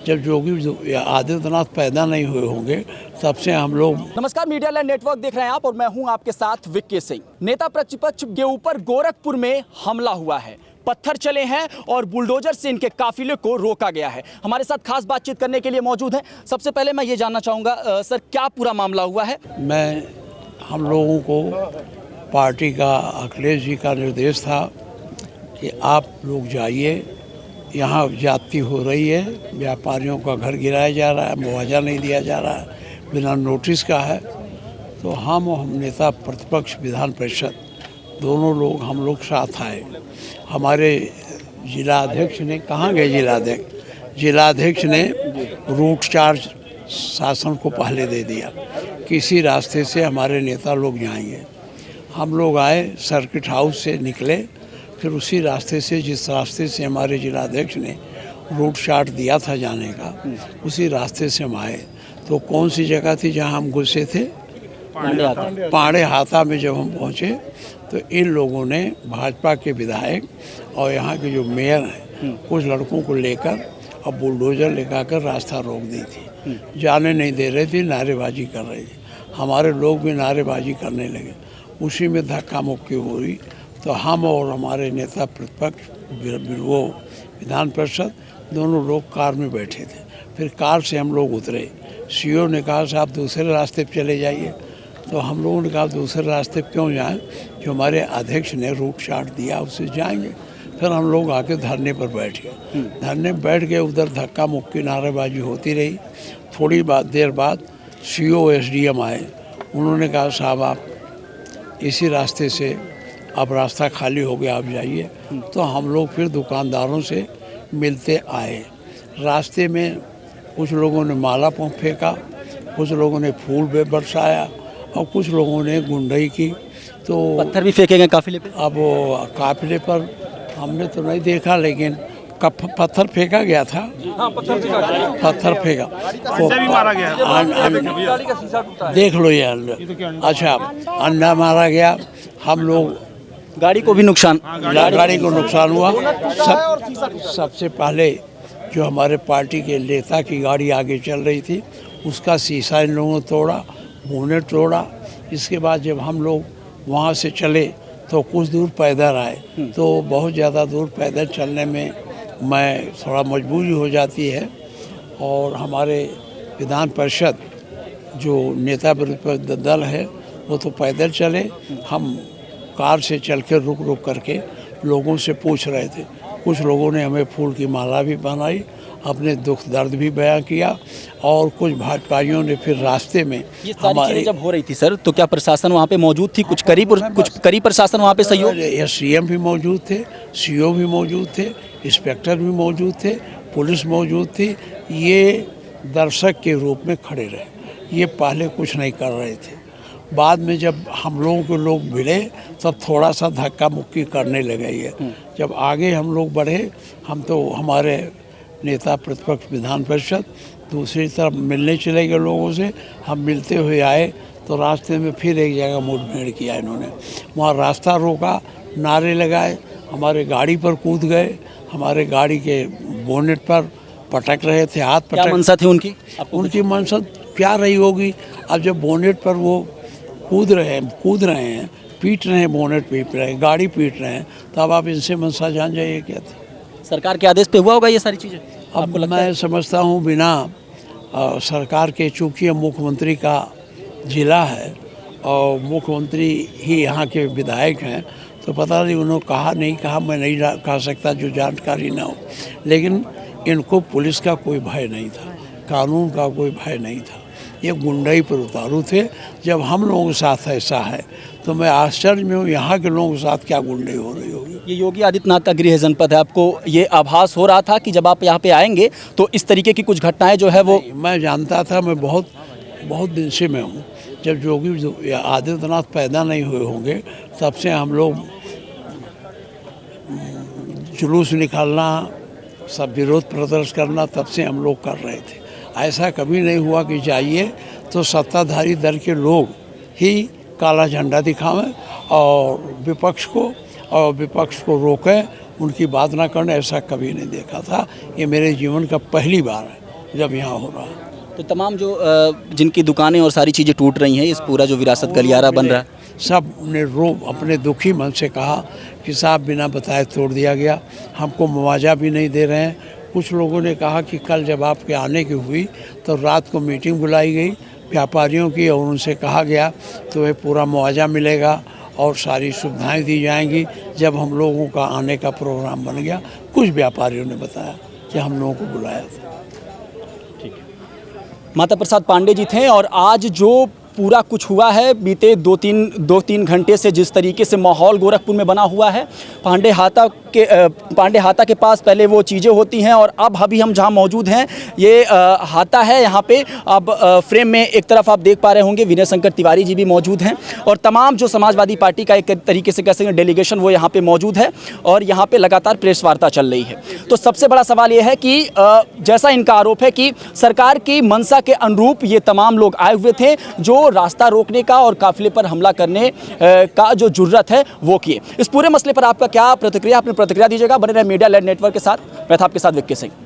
जब योगी आदित्यनाथ पैदा नहीं हुए होंगे तब से हम लोग। नमस्कार, मीडिया लैंड नेटवर्क देख रहे हैं आप और मैं हूं आपके साथ विक्की सिंह। नेता प्रतिपक्ष के ऊपर गोरखपुर में हमला हुआ है, पत्थर चले हैं और बुलडोजर से इनके काफिले को रोका गया है। हमारे साथ खास बातचीत करने के लिए मौजूद हैं। सबसे पहले मैं ये जानना चाहूँगा सर, क्या पूरा मामला हुआ है? हम लोगों को पार्टी का अखिलेश जी का निर्देश था कि आप लोग जाइए, यहाँ ज्यादती हो रही है, व्यापारियों का घर गिराया जा रहा है, मुआवजा नहीं दिया जा रहा है, बिना नोटिस का है। तो हम नेता प्रतिपक्ष विधान परिषद दोनों लोग हम लोग साथ आए। हमारे जिलाध्यक्ष ने, कहाँ गए जिलाध्यक्ष ने रूट चार्ज शासन को पहले दे दिया, किसी रास्ते से हमारे नेता लोग जाएंगे। हम लोग आए, सर्किट हाउस से निकले, फिर उसी रास्ते से, जिस रास्ते से हमारे जिलाध्यक्ष ने रूट चार्ट दिया था जाने का, उसी रास्ते से हम आए। तो कौन सी जगह थी जहां हम घुसे थे? पांडे हाथा में जब हम पहुंचे तो इन लोगों ने, भाजपा के विधायक और यहाँ के जो मेयर हैं, कुछ लड़कों को लेकर और बुलडोजर लेकर रास्ता रोक दी थी, जाने नहीं दे रहे थे, नारेबाजी कर रहे थे। हमारे लोग भी नारेबाजी करने लगे, उसी में धक्का मुक्की हुई। तो हम और हमारे नेता प्रतिपक्ष वो विधान परिषद दोनों लोग कार में बैठे थे। फिर कार से हम लोग उतरे, सीओ ने कहा साहब दूसरे रास्ते पर चले जाइए। तो हम लोगों ने कहा दूसरे रास्ते पर क्यों जाएं, जो हमारे अध्यक्ष ने रूट चार्ट दिया उससे जाएंगे। फिर हम लोग आके धरने पर बैठ गए। धरने पर बैठ गए, उधर धक्का मुक्की नारेबाजी होती रही। थोड़ी देर बाद सीओ एसडीएम आए, उन्होंने कहा साहब आप इसी रास्ते से, अब रास्ता खाली हो गया, आप जाइए। तो हम लोग फिर दुकानदारों से मिलते आए। रास्ते में कुछ लोगों ने माला फेंका, कुछ लोगों ने फूल बरसाया और कुछ लोगों ने गुंडई की। तो पत्थर भी फेंके गए काफिले पे? अब काफिले पर हमने तो नहीं देखा, लेकिन पत्थर फेंका गया था। हाँ, पत्थर फेंका तो मारा गया। देख लो यार। अच्छा, अंडा मारा गया। हम लोग, गाड़ी को भी नुकसान, गाड़ी को नुकसान हुआ। सबसे पहले जो हमारे पार्टी के नेता की गाड़ी आगे चल रही थी, उसका शीशा इन लोगों ने तोड़ा, बोनेट तोड़ा। इसके बाद जब हम लोग वहाँ से चले तो कुछ दूर पैदल आए, तो बहुत ज़्यादा दूर पैदल चलने में मैं थोड़ा मजबूरी हो जाती है। और हमारे विधान परिषद जो नेता प्रतिपक्ष दल है वो तो पैदल चले, हम कार से चल के रुक करके लोगों से पूछ रहे थे। कुछ लोगों ने हमें फूल की माला भी पहनाई, अपने दुख दर्द भी बयां किया। और कुछ भाजपाइयों ने फिर रास्ते में, ये सारी चीजें जब हो रही थी सर, तो क्या प्रशासन वहाँ पे मौजूद थी? कुछ करी प्रशासन वहाँ पे सहयोग? एसडीएम भी मौजूद थे, सीओ भी मौजूद थे, इंस्पेक्टर भी मौजूद थे, पुलिस मौजूद थी। ये दर्शक के रूप में खड़े रहे, ये पहले कुछ नहीं कर रहे थे। बाद में जब हम लोगों के लोग मिले तब थोड़ा सा धक्का मुक्की करने लगे। ये जब आगे हम लोग बढ़े, हम तो हमारे नेता प्रतिपक्ष विधान परिषद दूसरी तरफ मिलने चले गए लोगों से। हम मिलते हुए आए तो रास्ते में फिर एक जगह मुठभेड़ किया इन्होंने, वहाँ रास्ता रोका, नारे लगाए, हमारे गाड़ी पर कूद गए, हमारे गाड़ी के बोनेट पर पटक रहे थे, हाथ पटक। क्या मंशा थी उनकी? उनकी मंशा क्या रही होगी? अब जब बोनेट पर वो कूद रहे हैं, पीट रहे हैं, बोनेट पीट रहे हैं, गाड़ी पीट रहे हैं, तब आप इनसे मंशा जान जाइए क्या थी। सरकार के आदेश पे हुआ होगा ये सारी चीज़ें? अब मैं समझता हूँ बिना सरकार के, चूँकि मुख्यमंत्री का ज़िला है और मुख्यमंत्री ही यहाँ के विधायक हैं, तो पता नहीं उन्होंने कहा नहीं कहा, मैं नहीं कह सकता जो जानकारी ना हो। लेकिन इनको पुलिस का कोई भय नहीं था, कानून का कोई भय नहीं था, ये गुंडाई पर उतारू थे। जब हम लोगों के साथ ऐसा है तो मैं आश्चर्य में हूँ, यहाँ के लोगों के साथ क्या गुंडाई हो रही होगी। ये योगी आदित्यनाथ का गृह जनपद है, आपको ये आभास हो रहा था कि जब आप यहाँ पे आएंगे तो इस तरीके की कुछ घटनाएं जो है वो? मैं जानता था, मैं बहुत दिन से मैं हूँ। जब योगी आदित्यनाथ पैदा नहीं हुए होंगे तब से हम लोग जुलूस निकालना, सब विरोध प्रदर्शन करना, तब से हम लोग कर रहे थे। ऐसा कभी नहीं हुआ कि जाइए तो सत्ताधारी दल के लोग ही काला झंडा दिखावें और विपक्ष को रोकें, उनकी बात ना करना, ऐसा कभी नहीं देखा था। ये मेरे जीवन का पहली बार है जब यहाँ हो रहा है। तो तमाम जो जिनकी दुकानें और सारी चीज़ें टूट रही हैं, इस पूरा जो विरासत गलियारा बन रहा है, सब ने अपने दुखी मन से कहा कि साहब बिना बताए तोड़ दिया गया, हमको मुआवजा भी नहीं दे रहे हैं। कुछ लोगों ने कहा कि कल जब आपके आने की हुई तो रात को मीटिंग बुलाई गई व्यापारियों की और उनसे कहा गया तो वह पूरा मुआवजा मिलेगा और सारी सुविधाएं दी जाएंगी। जब हम लोगों का आने का प्रोग्राम बन गया, कुछ व्यापारियों ने बताया कि हम लोगों को बुलाया था। माता प्रसाद पांडे जी थे और आज जो पूरा कुछ हुआ है बीते दो तीन घंटे से जिस तरीके से माहौल गोरखपुर में बना हुआ है, पांडे हाता के पास पहले वो चीज़ें होती हैं और अब अभी हम जहां मौजूद हैं ये हाता है। यहाँ पे अब फ्रेम में एक तरफ आप देख पा रहे होंगे विनय शंकर तिवारी जी भी मौजूद हैं और तमाम जो समाजवादी पार्टी का एक तरीके से कह सकते हैं डेलीगेशन वो यहाँ पे मौजूद है और यहाँ पे लगातार प्रेस वार्ता चल रही है। तो सबसे बड़ा सवाल ये है कि जैसा इनका आरोप है कि सरकार की मंशा के अनुरूप ये तमाम लोग आए हुए थे जो रास्ता रोकने का और काफिले पर हमला करने का जो जुर्रत है वो किए। इस पूरे मसले पर आपका क्या प्रतिक्रिया, अपनी प्रतिक्रिया दीजिएगा। बने रहे मीडिया लेड नेटवर्क के साथ। मैं था आपके साथ विक्की सिंह।